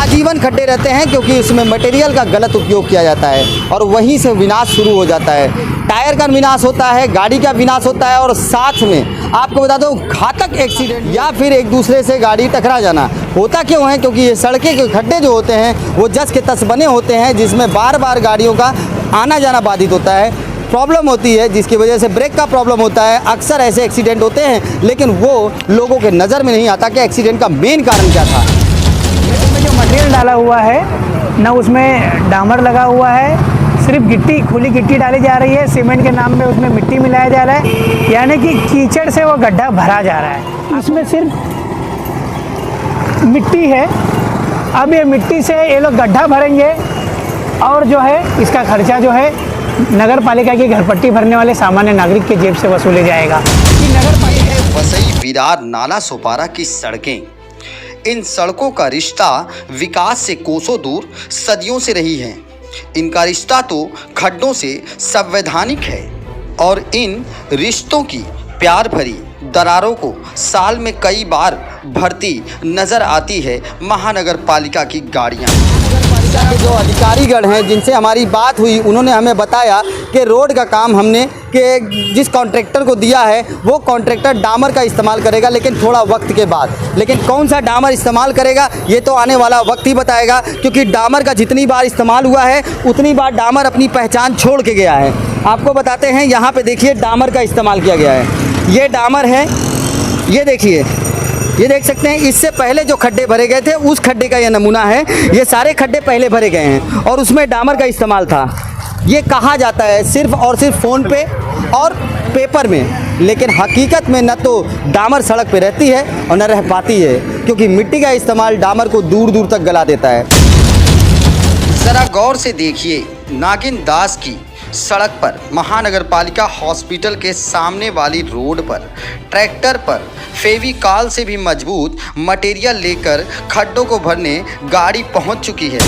आजीवन खड्डे रहते हैं क्योंकि उसमें मटेरियल का गलत उपयोग किया जाता है और वहीं से विनाश शुरू हो जाता है। टायर का विनाश होता है, गाड़ी का विनाश होता है और साथ में आपको बता दो घातक एक्सीडेंट या फिर एक दूसरे से गाड़ी टकरा जाना होता क्यों है? क्योंकि ये सड़कें के खड्डे जो होते हैं वो जस के तस बने होते हैं, जिसमें बार बार गाड़ियों का आना जाना बाधित होता है, प्रॉब्लम होती है, जिसकी वजह से ब्रेक का प्रॉब्लम होता है। अक्सर ऐसे एक्सीडेंट होते हैं लेकिन वो लोगों के नज़र में नहीं आता कि एक्सीडेंट का मेन कारण क्या था। इसमें जो मटेरियल डाला हुआ है ना, उसमें डामर लगा हुआ है, सिर्फ गिट्टी, खुली गिट्टी डाली जा रही है, सीमेंट के नाम पे उसमें मिट्टी मिलाया जा रहा है, यानी कि कीचड़ से वो गड्ढा भरा जा रहा है। इसमें सिर्फ मिट्टी है। अब ये मिट्टी से ये लोग गड्ढा भरेंगे और जो है इसका खर्चा जो है नगर पालिका की घरपट्टी भरने वाले सामान्य नागरिक के जेब से वसूले जाएगा। नगर पालिका वसई विरार नाला सोपारा की सड़कें, इन सड़कों का रिश्ता विकास से कोसों दूर सदियों से रही है। इनका रिश्ता तो खड्डों से संवैधानिक है और इन रिश्तों की प्यार भरी दरारों को साल में कई बार भरती नजर आती है महानगर पालिका की गाड़ियां। के जो अधिकारीगण हैं जिनसे हमारी बात हुई, उन्होंने हमें बताया कि रोड का काम हमने कि जिस कॉन्ट्रैक्टर को दिया है वो कॉन्ट्रैक्टर डामर का इस्तेमाल करेगा, लेकिन थोड़ा वक्त के बाद। लेकिन कौन सा डामर इस्तेमाल करेगा ये तो आने वाला वक्त ही बताएगा, क्योंकि डामर का जितनी बार इस्तेमाल हुआ है उतनी बार डामर अपनी पहचान छोड़ के गया है। आपको बताते हैं, यहाँ पे देखिए डामर का इस्तेमाल किया गया है। ये डामर है, ये देखिए, ये देख सकते हैं। इससे पहले जो खड्डे भरे गए थे उस खड्डे का ये नमूना है। ये सारे खड्डे पहले भरे गए हैं और उसमें डामर का इस्तेमाल था। ये कहा जाता है सिर्फ और सिर्फ फ़ोन पे और पेपर में, लेकिन हकीकत में न तो डामर सड़क पे रहती है और न रह पाती है, क्योंकि मिट्टी का इस्तेमाल डामर को दूर दूर तक गला देता है। जरा गौर से देखिए, नागिन दास की सड़क पर महानगर पालिका हॉस्पिटल के सामने वाली रोड पर ट्रैक्टर पर फेविकॉल से भी मजबूत मटेरियल लेकर खड्डों को भरने गाड़ी पहुंच चुकी है।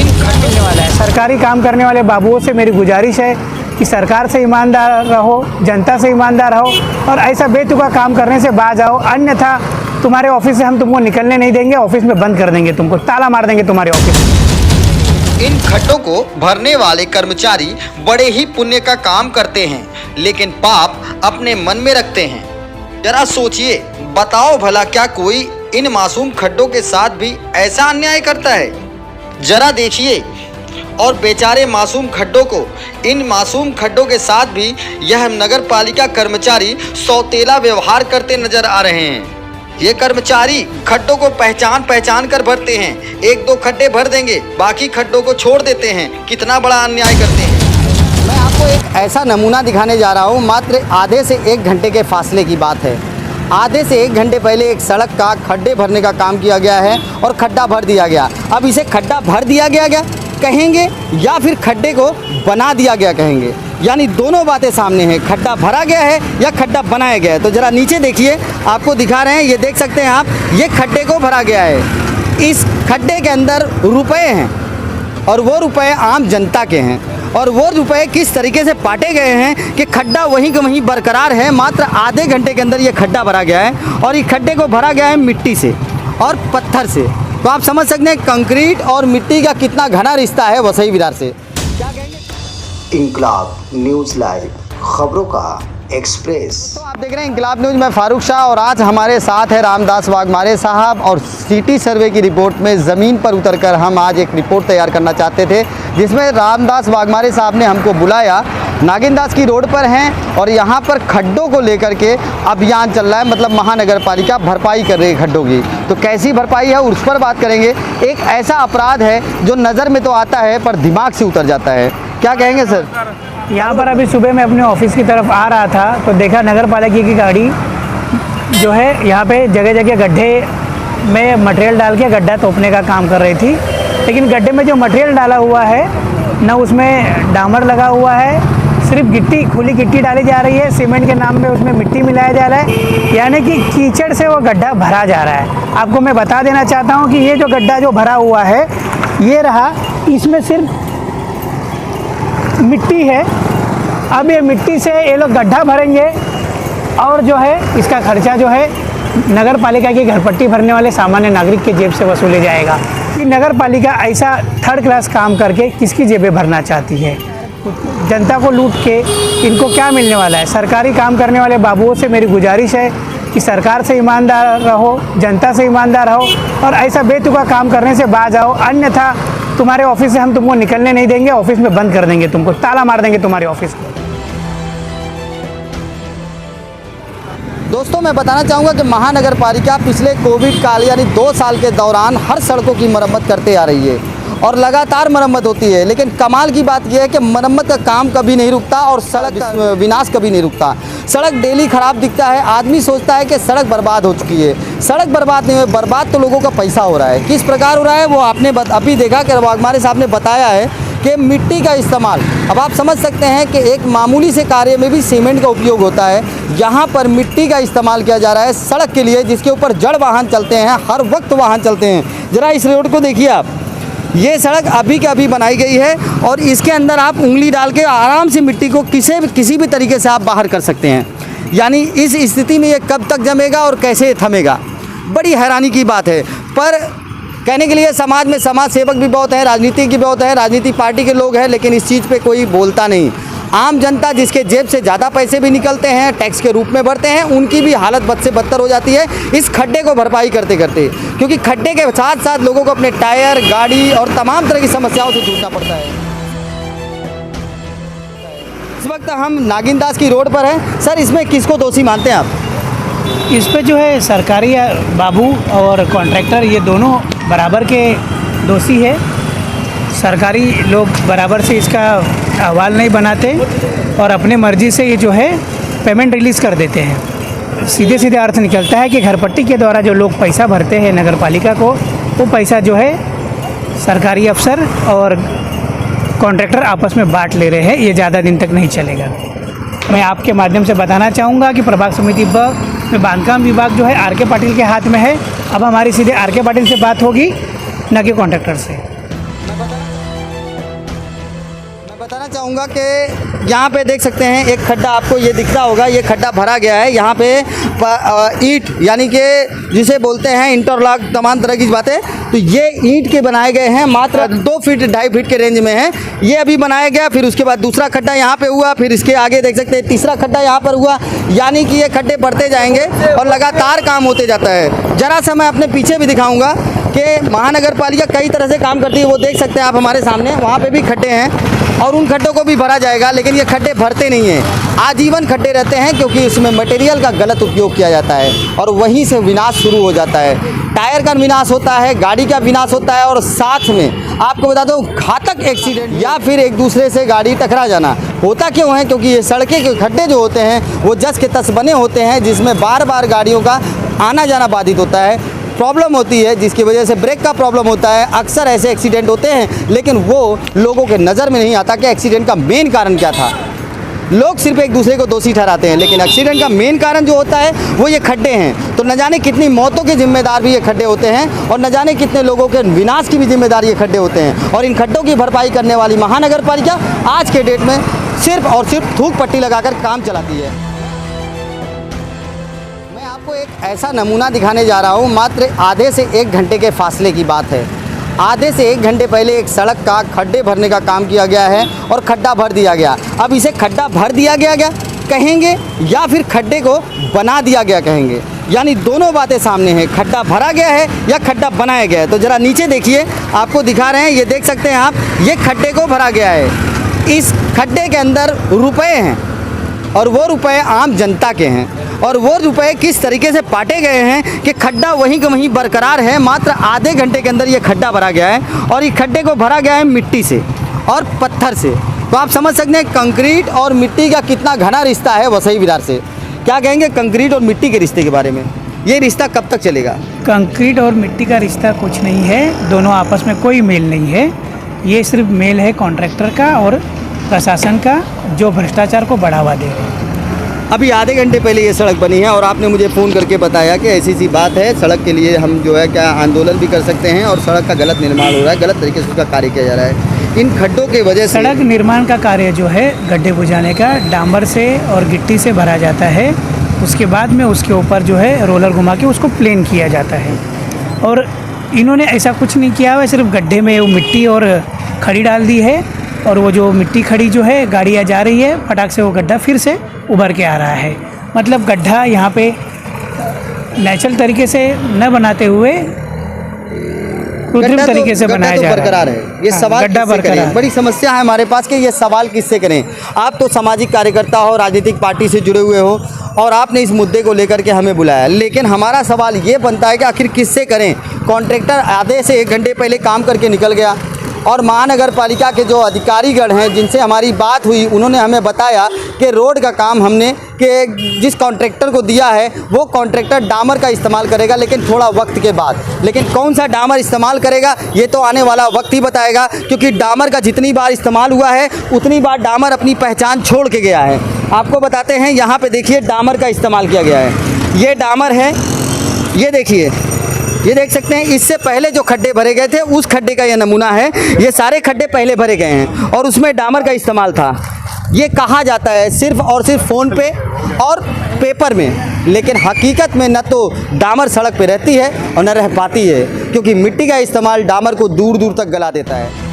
इन करने वाला है। सरकारी काम करने वाले बाबुओं से मेरी गुजारिश है कि सरकार से ईमानदार रहो, जनता से ईमानदार रहो और ऐसा बेतुका काम करने से बाज आओ, अन्यथा तुम्हारे ऑफिस से हम तुमको निकलने नहीं देंगे, ऑफिस में बंद कर देंगे, तुमको ताला मार देंगे तुम्हारे ऑफिस में। इन खड्डों को भरने वाले कर्मचारी बड़े ही पुण्य का काम करते हैं, लेकिन पाप अपने मन में रखते हैं। जरा सोचिए, बताओ भला क्या कोई इन मासूम खड्डों के साथ भी ऐसा अन्याय करता है? जरा देखिए, और बेचारे मासूम खड्डों को, इन मासूम खड्डों के साथ भी यह नगर पालिका कर्मचारी सौतेला व्यवहार करते नजर आ रहे हैं। ये कर्मचारी खड्डों को पहचान कर भरते हैं। एक दो खड्डे भर देंगे, बाकी खड्डों को छोड़ देते हैं। कितना बड़ा अन्याय करते हैं। मैं आपको एक ऐसा नमूना दिखाने जा रहा हूँ, मात्र आधे से 1 घंटे के फासले की बात है। आधे से 1 घंटे पहले एक सड़क का खड्डे भरने का काम किया गया है और खड्डा भर दिया गया। अब इसे खड्डा भर दिया गया कहेंगे या फिर खड्डे को बना दिया गया कहेंगे, यानी दोनों बातें सामने हैं। खड्डा भरा गया है या खड्डा बनाया गया है। तो ज़रा नीचे देखिए, आपको दिखा रहे हैं, ये देख सकते हैं आप, ये खड्डे को भरा गया है। इस खड्डे के अंदर रुपए हैं और वो रुपए आम जनता के हैं, और वो रुपए किस तरीके से बांटे गए हैं कि खड्डा वहीं का वहीं बरकरार है। मात्र आधे घंटे के अंदर ये खड्डा भरा गया है और इस खड्डे को भरा गया है मिट्टी से और पत्थर से। तो आप समझ सकते हैं कंक्रीट और मिट्टी का कितना घना रिश्ता है वसई विरार से। क्या कहेंगे? इंकलाब न्यूज़ लाइव, खबरों का एक्सप्रेस। तो आप देख रहे हैं इंकलाब न्यूज़, मैं फारूक शाह और आज हमारे साथ है रामदास वाघमारे साहब। और सिटी सर्वे की रिपोर्ट में ज़मीन पर उतरकर हम आज एक रिपोर्ट तैयार करना चाहते थे, जिसमें रामदास वाघमारे साहब ने हमको बुलाया। नागिन दास की रोड पर हैं और यहाँ पर खड्डों को लेकर के अभियान चल रहा है, मतलब महानगर पालिका भरपाई कर रही है खड्डों की। तो कैसी भरपाई है उस पर बात करेंगे। एक ऐसा अपराध है जो नज़र में तो आता है पर दिमाग से उतर जाता है। क्या कहेंगे सर? यहाँ पर अभी सुबह मैं अपने ऑफिस की तरफ आ रहा था तो देखा नगर पालिका की गाड़ी जो है यहाँ पे जगह जगह गड्ढे में मटेरियल डाल के गड्ढा तोपने का काम कर रही थी। लेकिन गड्ढे में जो मटेरियल डाला हुआ है ना, उसमें डामर लगा हुआ है, सिर्फ गिट्टी, खुली गिट्टी डाली जा रही है, सीमेंट के नाम पे उसमें मिट्टी मिलाया जा रहा है, यानी कि कीचड़ से वो गड्ढा भरा जा रहा है। आपको मैं बता देना चाहता हूँ कि ये जो गड्ढा जो भरा हुआ है ये रहा, इसमें सिर्फ मिट्टी है। अब ये मिट्टी से ये लोग गड्ढा भरेंगे और जो है इसका खर्चा जो है नगर पालिका की घरपट्टी भरने वाले सामान्य नागरिक के जेब से वसूले जाएगा। कि नगर पालिका ऐसा थर्ड क्लास काम करके किसकी जेबें भरना चाहती है? जनता को लूट के इनको क्या मिलने वाला है? सरकारी काम करने वाले बाबुओं से मेरी गुजारिश है कि सरकार से ईमानदार रहो, जनता से ईमानदार रहो और ऐसा बेतुका काम करने से बाज आओ, अन्यथा तुम्हारे ऑफिस से हम तुमको निकलने नहीं देंगे, ऑफिस में बंद कर देंगे, तुमको ताला मार देंगे तुम्हारे ऑफिस को। दोस्तों मैं बताना चाहूँगा कि महानगर पालिका पिछले कोविड काल यानी 2 साल के दौरान हर सड़कों की मरम्मत करते आ रही है और लगातार मरम्मत होती है, लेकिन कमाल की बात यह है कि मरम्मत का काम कभी नहीं रुकता और सड़क का विनाश कभी नहीं रुकता। सड़क डेली ख़राब दिखता है, आदमी सोचता है कि सड़क बर्बाद हो चुकी है। सड़क बर्बाद नहीं हुई, बर्बाद तो लोगों का पैसा हो रहा है। किस प्रकार हो रहा है वो आपने अभी देखा कि हमारे साहब ने बताया है कि मिट्टी का इस्तेमाल। अब आप समझ सकते हैं कि एक मामूली से कार्य में भी सीमेंट का उपयोग होता है, यहाँ पर मिट्टी का इस्तेमाल किया जा रहा है सड़क के लिए, जिसके ऊपर जड़ वाहन चलते हैं, हर वक्त वाहन चलते हैं। ज़रा इस रोड को देखिए आप, ये सड़क अभी के अभी बनाई गई है और इसके अंदर आप उंगली डाल के आराम से मिट्टी को किसी भी तरीके से आप बाहर कर सकते हैं। यानी इस स्थिति में ये कब तक जमेगा और कैसे थमेगा, बड़ी हैरानी की बात है। पर कहने के लिए समाज में समाज सेवक भी बहुत हैं, राजनीति की बहुत है, राजनीतिक पार्टी के लोग हैं, लेकिन इस चीज़ पे कोई बोलता नहीं। आम जनता जिसके जेब से ज़्यादा पैसे भी निकलते हैं, टैक्स के रूप में भरते हैं, उनकी भी हालत बद से बदतर हो जाती है इस खड्डे को भरपाई करते करते, क्योंकि खड्डे के साथ साथ लोगों को अपने टायर, गाड़ी और तमाम तरह की समस्याओं से जूझना पड़ता है। इस वक्त हम नागिनदास की रोड पर हैं। सर, इसमें किसको दोषी मानते हैं आप? इस पे जो है सरकारी बाबू और कॉन्ट्रैक्टर ये दोनों बराबर के दोषी है। सरकारी लोग बराबर से इसका अहवाल नहीं बनाते और अपने मर्ज़ी से ये जो है पेमेंट रिलीज़ कर देते हैं। सीधे सीधे अर्थ निकलता है कि घरपट्टी के द्वारा जो लोग पैसा भरते हैं नगर पालिका को, वो पैसा जो है सरकारी अफसर और कॉन्ट्रैक्टर आपस में बांट ले रहे हैं। ये ज़्यादा दिन तक नहीं चलेगा। मैं आपके माध्यम से बताना चाहूँगा कि प्रभाग समिति ब में बांधकाम विभाग जो है आर.के. पाटिल के हाथ में है। अब हमारी सीधे आर.के. पाटिल से बात होगी, न कि कॉन्ट्रैक्टर से। मैं बताना चाहूँगा कि यहाँ पे देख सकते हैं एक खड्डा आपको ये दिख रहा होगा, ये खड्डा भरा गया है। यहाँ पे ईंट यानी कि जिसे बोलते हैं इंटरलॉक, तमाम तरह की बातें, तो ये ईंट के बनाए गए हैं, मात्र 2 फीट 2.5 फीट के रेंज में है। ये अभी बनाया गया, फिर उसके बाद दूसरा खड्डा यहाँ पे हुआ, फिर इसके आगे देख सकते हैं तीसरा खड्डा यहाँ पर हुआ। यानी कि ये खड्डे बढ़ते जाएंगे और लगातार काम होते जाता है। ज़रा सा मैं अपने पीछे भी दिखाऊँगा कि महानगर पालिका कई तरह से काम करती है। वो देख सकते हैं आप हमारे सामने, वहाँ पे भी खड्डे हैं और उन खड्डों को भी भरा जाएगा, लेकिन ये खड्डे भरते नहीं हैं, आजीवन खड्डे रहते हैं, क्योंकि इसमें मटेरियल का गलत उपयोग किया जाता है और वहीं से विनाश शुरू हो जाता है। टायर का विनाश होता है, गाड़ी का विनाश होता है और साथ में आपको बता दूं घातक एक्सीडेंट या फिर एक दूसरे से गाड़ी टकरा जाना होता क्यों है? क्योंकि ये सड़कें के खड्डे जो होते हैं वो जस के तस बने होते हैं, जिसमें बार बार गाड़ियों का आना जाना बाधित होता है, प्रॉब्लम होती है, जिसकी वजह से ब्रेक का प्रॉब्लम होता है। अक्सर ऐसे एक्सीडेंट होते हैं, लेकिन वो लोगों के नज़र में नहीं आता कि एक्सीडेंट का मेन कारण क्या था। लोग सिर्फ एक दूसरे को दोषी ठहराते हैं, लेकिन एक्सीडेंट का मेन कारण जो होता है वो ये खड्डे हैं। तो न जाने कितनी मौतों के जिम्मेदार भी ये खड्डे होते हैं और न जाने कितने लोगों के विनाश की भी जिम्मेदार ये खड्डे होते हैं। और इन खड्डों की भरपाई करने वाली महानगर पालिका आज के डेट में सिर्फ और सिर्फ थूक पट्टी लगाकर काम चलाती है। मैं आपको एक ऐसा नमूना दिखाने जा रहा हूँ, मात्र आधे से 1 घंटे के फासले की बात है। आधे से 1 घंटे पहले एक सड़क का खड्डे भरने का काम किया गया है और खड्डा भर दिया गया। अब इसे खड्डा भर दिया गया कहेंगे या फिर खड्डे को बना दिया गया कहेंगे, यानी दोनों बातें सामने हैं। खड्डा भरा गया है या खड्डा बनाया गया है। तो ज़रा नीचे देखिए, आपको दिखा रहे हैं, ये देख सकते हैं आप, ये खड्डे को भरा गया है। इस खड्डे के अंदर रुपए हैं और वो रुपए आम जनता के हैं और वो रुपए किस तरीके से बांटे गए हैं कि खड्डा वहीं का वहीं बरकरार है। मात्र आधे घंटे के अंदर ये खड्डा भरा गया है और इस खड्डे को भरा गया है मिट्टी से और पत्थर से। तो आप समझ सकते हैं कंक्रीट और मिट्टी का कितना घना रिश्ता है वसई विरार से। क्या कहेंगे कंक्रीट और मिट्टी के रिश्ते के बारे में? ये रिश्ता कब तक चलेगा? कंक्रीट और मिट्टी का रिश्ता कुछ नहीं है, दोनों आपस में कोई मेल नहीं है। ये सिर्फ मेल है कॉन्ट्रैक्टर का और प्रशासन का, जो भ्रष्टाचार को बढ़ावा दे रहे हैं। अभी आधे घंटे पहले ये सड़क बनी है और आपने मुझे फ़ोन करके बताया कि ऐसी सी बात है, सड़क के लिए हम जो है क्या आंदोलन भी कर सकते हैं और सड़क का गलत निर्माण हो रहा है, गलत तरीके से उसका कार्य किया जा रहा है। इन खड्डों की वजह से सड़क निर्माण का कार्य जो है गड्ढे बुझाने का डांबर से और गिट्टी से भरा जाता है, उसके बाद में उसके ऊपर जो है रोलर घुमा के उसको प्लेन किया जाता है। और इन्होंने ऐसा कुछ नहीं किया हुआ है, सिर्फ गड्ढे में वो मिट्टी और खड़ी डाल दी है, और वो जो मिट्टी खड़ी जो है गाड़ियाँ जा रही है, फटाक से वो गड्ढा फिर से उभर के आ रहा है। मतलब गड्ढा यहाँ पे नेचुरल तरीके से न बनाते हुए कृत्रिम तरीके से बनाया जा रहा है। बरकरार है ये हाँ, सवाल गड्ढा किससे बरकरार करें? है। बड़ी समस्या है हमारे पास कि ये सवाल किससे करें। आप तो सामाजिक कार्यकर्ता हो, राजनीतिक पार्टी से जुड़े हुए हो और आपने इस मुद्दे को लेकर के हमें बुलाया, लेकिन हमारा सवाल ये बनता है कि आखिर किससे करें। कॉन्ट्रैक्टर आधे से 1 घंटे पहले काम करके निकल गया और महानगर पालिका के जो अधिकारीगण हैं जिनसे हमारी बात हुई, उन्होंने हमें बताया कि रोड का काम हमने कि जिस कॉन्ट्रैक्टर को दिया है वो कॉन्ट्रैक्टर डामर का इस्तेमाल करेगा, लेकिन थोड़ा वक्त के बाद। लेकिन कौन सा डामर इस्तेमाल करेगा ये तो आने वाला वक्त ही बताएगा, क्योंकि डामर का जितनी बार इस्तेमाल हुआ है उतनी बार डामर अपनी पहचान छोड़ के गया है। आपको बताते हैं, यहाँ पे देखिए डामर का इस्तेमाल किया गया है। ये डामर है, ये देखिए, ये देख सकते हैं। इससे पहले जो खड्डे भरे गए थे उस खड्डे का यह नमूना है। ये सारे खड्डे पहले भरे गए हैं और उसमें डामर का इस्तेमाल था। ये कहा जाता है सिर्फ और सिर्फ फ़ोन पे और पेपर में, लेकिन हकीकत में न तो डामर सड़क पे रहती है और न रह पाती है, क्योंकि मिट्टी का इस्तेमाल डामर को दूर दूर तक गला देता है।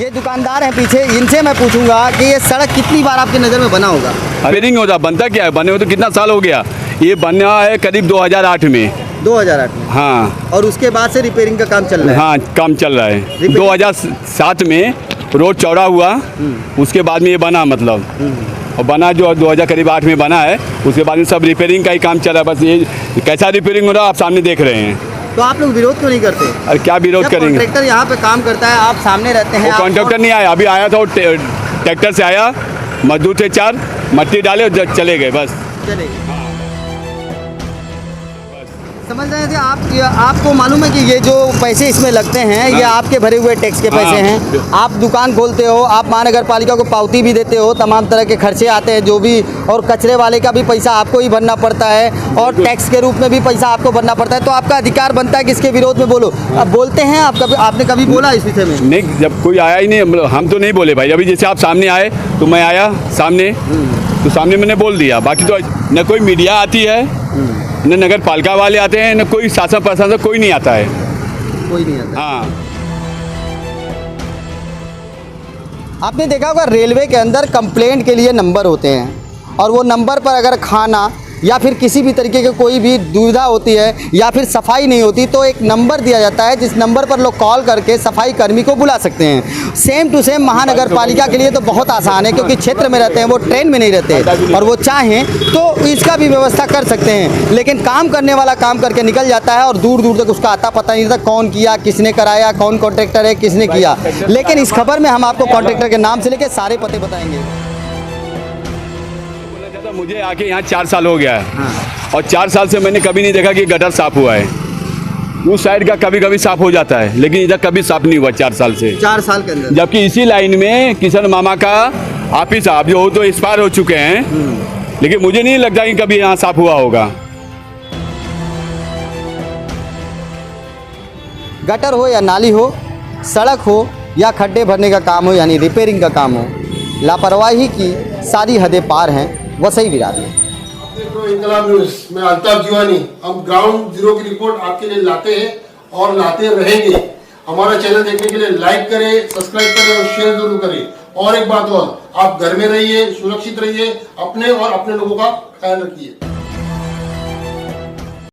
ये दुकानदार हैं पीछे, इनसे मैं पूछूंगा कि ये सड़क कितनी बार आपकी नज़र में बना होगा? रिपेयरिंग होता बनता क्या है, बने हुए तो कितना साल हो गया। ये बना है करीब 2008 में। 2008 में? हाँ। और उसके बाद से रिपेयरिंग का काम चल रहा है? हाँ, काम चल रहा है। 2007 में रोड चौड़ा हुआ, उसके बाद में ये बना, मतलब और बना जो 2008 में बना है, उसके बाद में सब रिपेयरिंग का ही काम चल रहा है। बस ये कैसा रिपेयरिंग हो रहा है आप सामने देख रहे हैं। तो आप लोग विरोध क्यों नहीं करते? और क्या विरोध करेंगे? कॉन्ट्रैक्टर यहाँ पे काम करता है, आप सामने रहते हैं। कॉन्ट्रैक्टर नहीं आया, अभी आया था वो ट्रैक्टर से आया, मजदूर थे 4, मट्टी डाले और चले गए बस। चलेगा। समझ रहे थे आप? आपको मालूम है कि ये जो पैसे इसमें लगते हैं ये आपके भरे हुए टैक्स के पैसे हैं। आप दुकान खोलते हो, आप महानगर पालिका को पावती भी देते हो, तमाम तरह के खर्चे आते हैं जो भी, और कचरे वाले का भी पैसा आपको ही भरना पड़ता है और टैक्स के रूप में भी पैसा आपको भरना पड़ता है। तो आपका अधिकार बनता है कि इसके विरोध में बोलो। अब बोलते हैं आप कभी, आपने कभी बोला इस विषय में? नहीं, जब कोई आया ही नहीं, हम तो नहीं बोले भाई। अभी जैसे आप सामने आए तो मैं आया सामने, तो सामने मैंने बोल दिया। बाकी तो न कोई मीडिया आती है, न नगर पालिका वाले आते हैं, न कोई शासन प्रशासन, कोई नहीं आता है। कोई नहीं आता। हाँ। आपने देखा होगा रेलवे के अंदर कंप्लेंट के लिए नंबर होते हैं और वो नंबर पर अगर खाना या फिर किसी भी तरीके की कोई भी दुविधा होती है या फिर सफाई नहीं होती तो एक नंबर दिया जाता है, जिस नंबर पर लोग कॉल करके सफाई कर्मी को बुला सकते हैं। सेम टू सेम महानगर पालिका के लिए तो बहुत आसान है, क्योंकि क्षेत्र में रहते हैं, वो ट्रेन में नहीं रहते और वो चाहें तो इसका भी व्यवस्था कर सकते हैं। लेकिन काम करने वाला काम करके निकल जाता है और दूर दूर तक उसका आता पता नहीं रहता कौन किया, किसने कराया, कौन कॉन्ट्रैक्टर है, किसने किया। लेकिन इस खबर में हम आपको कॉन्ट्रैक्टर के नाम से लेकर सारे पते बताएंगे। मुझे आके यहाँ 4 साल हो गया है और 4 साल से मैंने कभी नहीं देखा कि गटर साफ हुआ है। उस साइड का कभी कभी साफ हो जाता है, लेकिन इधर कभी साफ नहीं हुआ 4 साल से। 4 साल के अंदर। जबकि इसी लाइन में किशन मामा का ऑफिस साहब जो तो एक्सपायर हो चुके हैं, लेकिन मुझे नहीं लगता कि कभी यहाँ साफ हुआ होगा। गटर हो या नाली हो, सड़क हो या खड्डे भरने का काम हो, यानी रिपेयरिंग का काम हो, लापरवाही की सारी हदें पार हैं वसई विरार में। देखो इंकलाब न्यूज़ में अल्ताफ जीवानी, हम ग्राउंड जीरो की रिपोर्ट आपके लिए लाते हैं और लाते रहेंगे। हमारा चैनल देखने के लिए लाइक करें, सब्सक्राइब करें और शेयर जरूर करें। और एक बात और, आप घर में रहिए, सुरक्षित रहिए, अपने और अपने लोगों का ख्याल रखिए।